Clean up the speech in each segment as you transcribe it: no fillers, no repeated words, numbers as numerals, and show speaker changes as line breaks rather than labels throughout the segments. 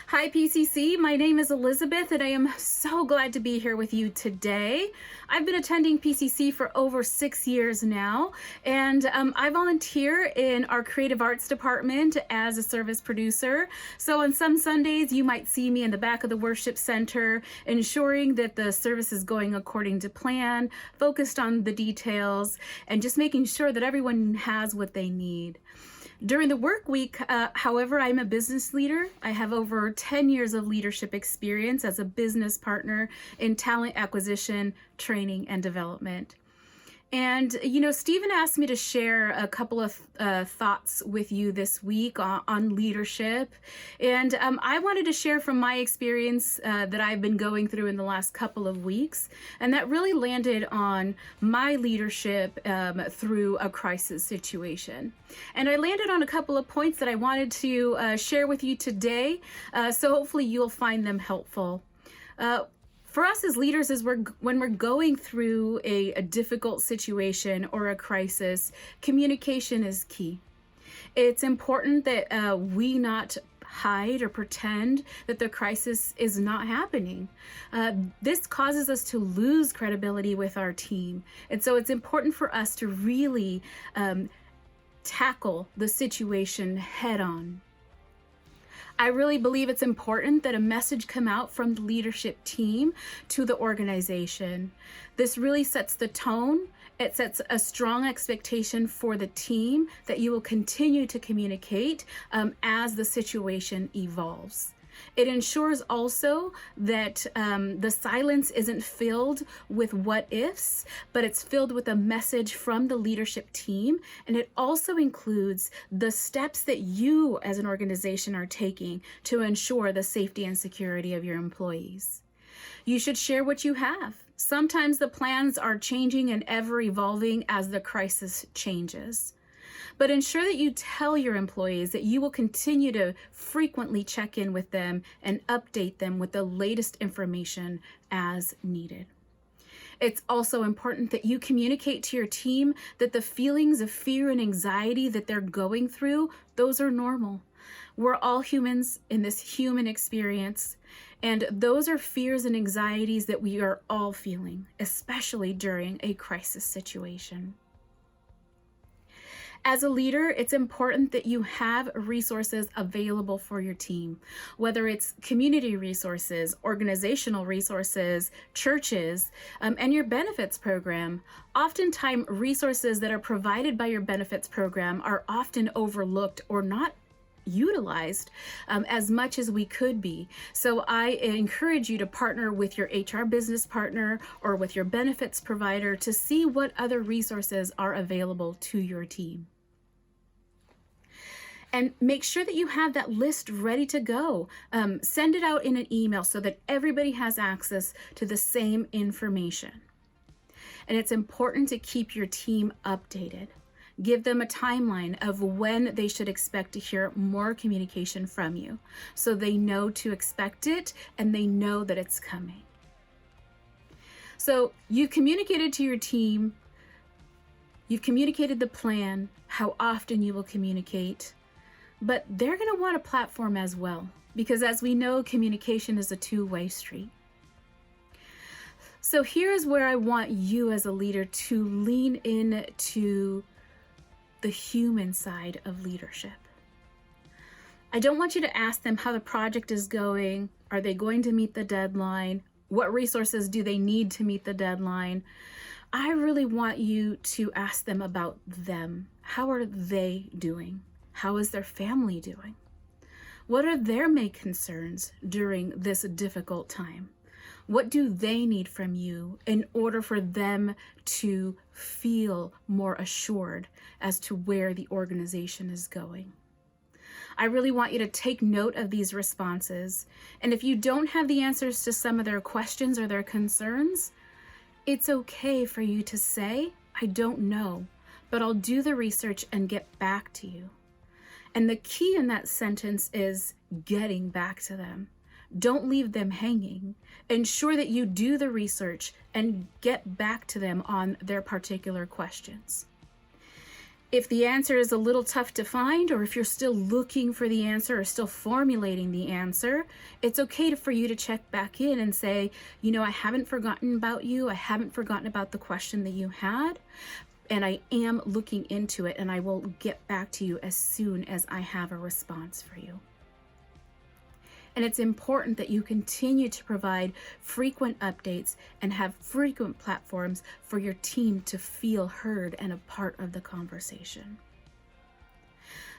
Hi, PCC. My name is Elizabeth, and I am so glad to be here with you today. I've been attending PCC for over 6 years now, and I volunteer in our creative arts department as a service producer. So on some Sundays, you might see me in the back of the worship center, ensuring that the service is going according to plan, focused on the details, and just making sure that everyone has what they need. During the work week, however, I'm a business leader. I have over 10 years of leadership experience as a business partner in talent acquisition, training, and development. And, Stephen asked me to share a couple of thoughts with you this week on leadership. And I wanted to share from my experience that I've been going through in the last couple of weeks. And that really landed on my leadership through a crisis situation. And I landed on a couple of points that I wanted to share with you today. So hopefully you'll find them helpful. For us as leaders, when we're going through a difficult situation or a crisis, communication is key. It's important that we not hide or pretend that the crisis is not happening. This causes us to lose credibility with our team. And so it's important for us to really tackle the situation head on. I really believe it's important that a message come out from the leadership team to the organization. This really sets the tone. It sets a strong expectation for the team that you will continue to communicate as the situation evolves. It ensures also that the silence isn't filled with what ifs, but it's filled with a message from the leadership team. And it also includes the steps that you as an organization are taking to ensure the safety and security of your employees. You should share what you have. Sometimes the plans are changing and ever evolving as the crisis changes. But ensure that you tell your employees that you will continue to frequently check in with them and update them with the latest information as needed. It's also important that you communicate to your team that the feelings of fear and anxiety that they're going through, those are normal. We're all humans in this human experience, and those are fears and anxieties that we are all feeling, especially during a crisis situation. As a leader, it's important that you have resources available for your team, whether it's community resources, organizational resources, churches, and your benefits program. Oftentimes, resources that are provided by your benefits program are often overlooked or not utilized as much as we could be. So I encourage you to partner with your HR business partner or with your benefits provider to see what other resources are available to your team. And make sure that you have that list ready to go. Send it out in an email so that everybody has access to the same information. And it's important to keep your team updated. Give them a timeline of when they should expect to hear more communication from you, so they know to expect it and they know that it's coming. So you've communicated to your team, you've communicated the plan, how often you will communicate, but they're going to want a platform as well, because as we know, communication is a two-way street. So here's where I want you as a leader to lean into the human side of leadership. I don't want you to ask them how the project is going. Are they going to meet the deadline? What resources do they need to meet the deadline? I really want you to ask them about them. How are they doing? How is their family doing? What are their main concerns during this difficult time? What do they need from you in order for them to feel more assured as to where the organization is going? I really want you to take note of these responses. And if you don't have the answers to some of their questions or their concerns, it's okay for you to say, I don't know, but I'll do the research and get back to you. And the key in that sentence is getting back to them. Don't leave them hanging. Ensure that you do the research and get back to them on their particular questions. If the answer is a little tough to find, or if you're still looking for the answer or still formulating the answer, it's okay for you to check back in and say, I haven't forgotten about you. I haven't forgotten about the question that you had, and I am looking into it, and I will get back to you as soon as I have a response for you. And it's important that you continue to provide frequent updates and have frequent platforms for your team to feel heard and a part of the conversation.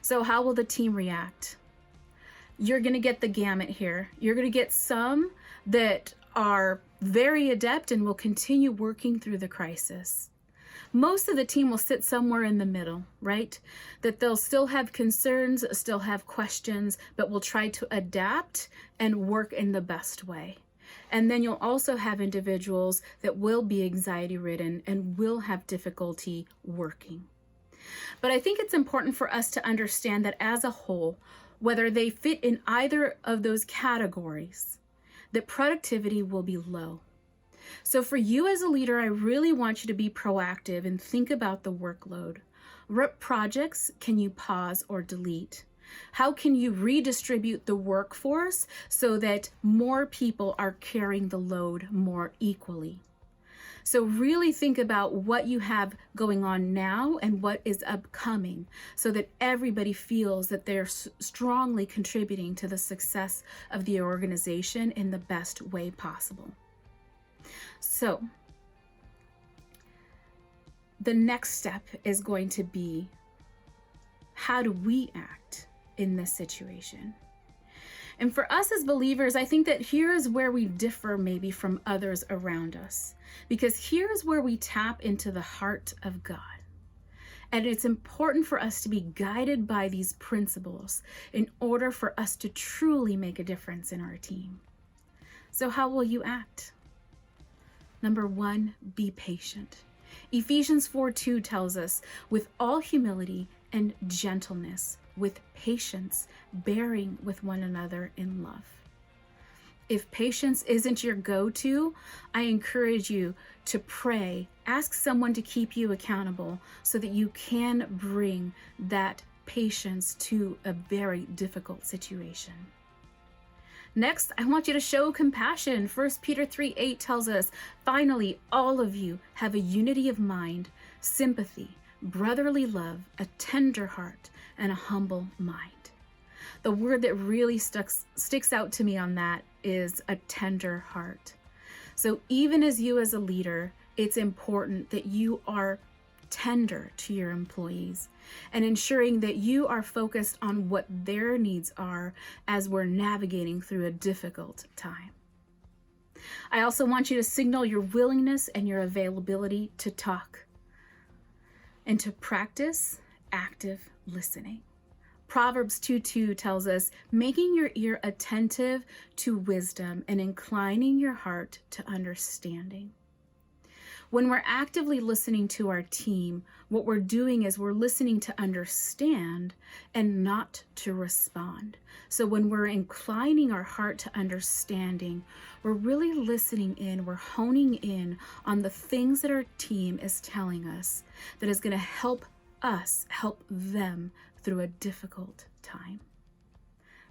So how will the team react? You're going to get the gamut here. You're going to get some that are very adept and will continue working through the crisis. Most of the team will sit somewhere in the middle, right? That they'll still have concerns, still have questions, but will try to adapt and work in the best way. And then you'll also have individuals that will be anxiety ridden and will have difficulty working. But I think it's important for us to understand that as a whole, whether they fit in either of those categories, that productivity will be low. So for you as a leader, I really want you to be proactive and think about the workload. What projects can you pause or delete? How can you redistribute the workforce so that more people are carrying the load more equally? So really think about what you have going on now and what is upcoming so that everybody feels that they're strongly contributing to the success of the organization in the best way possible. So the next step is going to be, how do we act in this situation? And for us as believers, I think that here is where we differ maybe from others around us, because here is where we tap into the heart of God. And it's important for us to be guided by these principles in order for us to truly make a difference in our team. So how will you act? Number 1, be patient. Ephesians 4:2 tells us, with all humility and gentleness, with patience, bearing with one another in love. If patience isn't your go-to, I encourage you to pray, ask someone to keep you accountable so that you can bring that patience to a very difficult situation. Next, I want you to show compassion. 1 Peter 3:8 tells us, finally, all of you have a unity of mind, sympathy, brotherly love, a tender heart, and a humble mind. The word that really sticks out to me on that is a tender heart. So even as you as a leader, it's important that you are tender to your employees and ensuring that you are focused on what their needs are as we're navigating through a difficult time. I also want you to signal your willingness and your availability to talk and to practice active listening. Proverbs 2:2 tells us, making your ear attentive to wisdom and inclining your heart to understanding. When we're actively listening to our team, what we're doing is we're listening to understand and not to respond. So when we're inclining our heart to understanding, we're really listening in, we're honing in on the things that our team is telling us that is going to help us help them through a difficult time.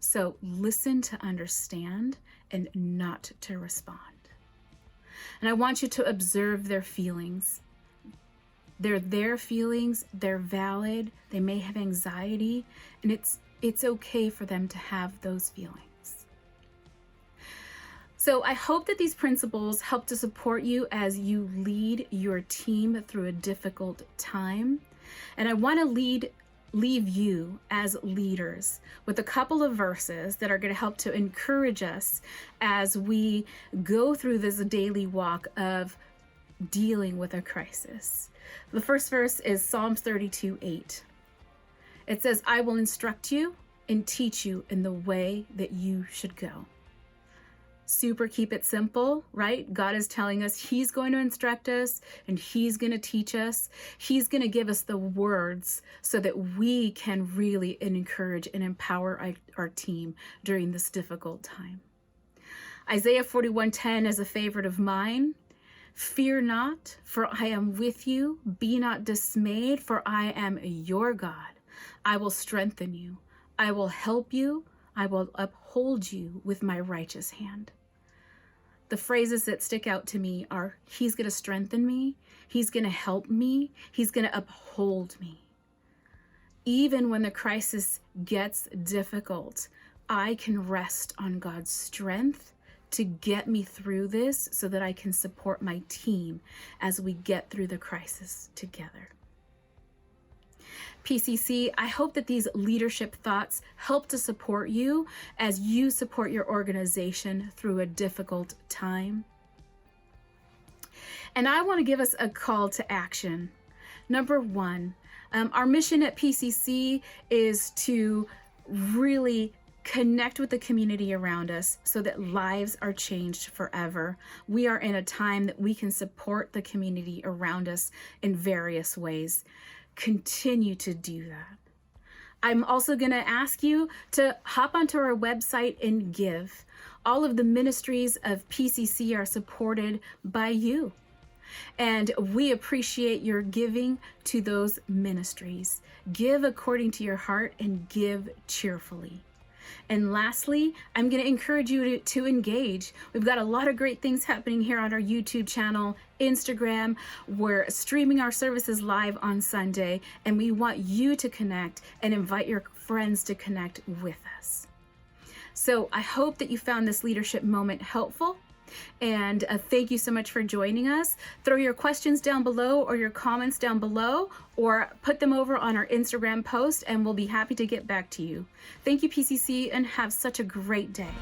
So listen to understand and not to respond. And I want you to observe their feelings. They're their feelings, they're valid, they may have anxiety, and it's okay for them to have those feelings. So I hope that these principles help to support you as you lead your team through a difficult time. And I want to leave you as leaders with a couple of verses that are going to help to encourage us as we go through this daily walk of dealing with a crisis. The first verse is Psalms 32:8. It says, I will instruct you and teach you in the way that you should go. Super keep it simple, right? God is telling us he's going to instruct us and he's going to teach us. He's going to give us the words so that we can really encourage and empower our team during this difficult time. Isaiah 41:10 is a favorite of mine. Fear not, for I am with you. Be not dismayed, for I am your God. I will strengthen you. I will help you. I will uphold you with my righteous hand. The phrases that stick out to me are, he's going to strengthen me. He's going to help me. He's going to uphold me. Even when the crisis gets difficult, I can rest on God's strength to get me through this so that I can support my team as we get through the crisis together. PCC, I hope that these leadership thoughts help to support you as you support your organization through a difficult time. And I want to give us a call to action. Number one, our mission at PCC is to really connect with the community around us so that lives are changed forever. We are in a time that we can support the community around us in various ways. Continue to do that. I'm also going to ask you to hop onto our website and give. All of the ministries of PCC are supported by you. And we appreciate your giving to those ministries. Give according to your heart and give cheerfully. And lastly, I'm going to encourage you to engage. We've got a lot of great things happening here on our YouTube channel, Instagram. We're streaming our services live on Sunday, and we want you to connect and invite your friends to connect with us. So I hope that you found this leadership moment helpful. And thank you so much for joining us. Throw your questions down below or your comments down below, or put them over on our Instagram post, and we'll be happy to get back to you. Thank you, PCC, and have such a great day.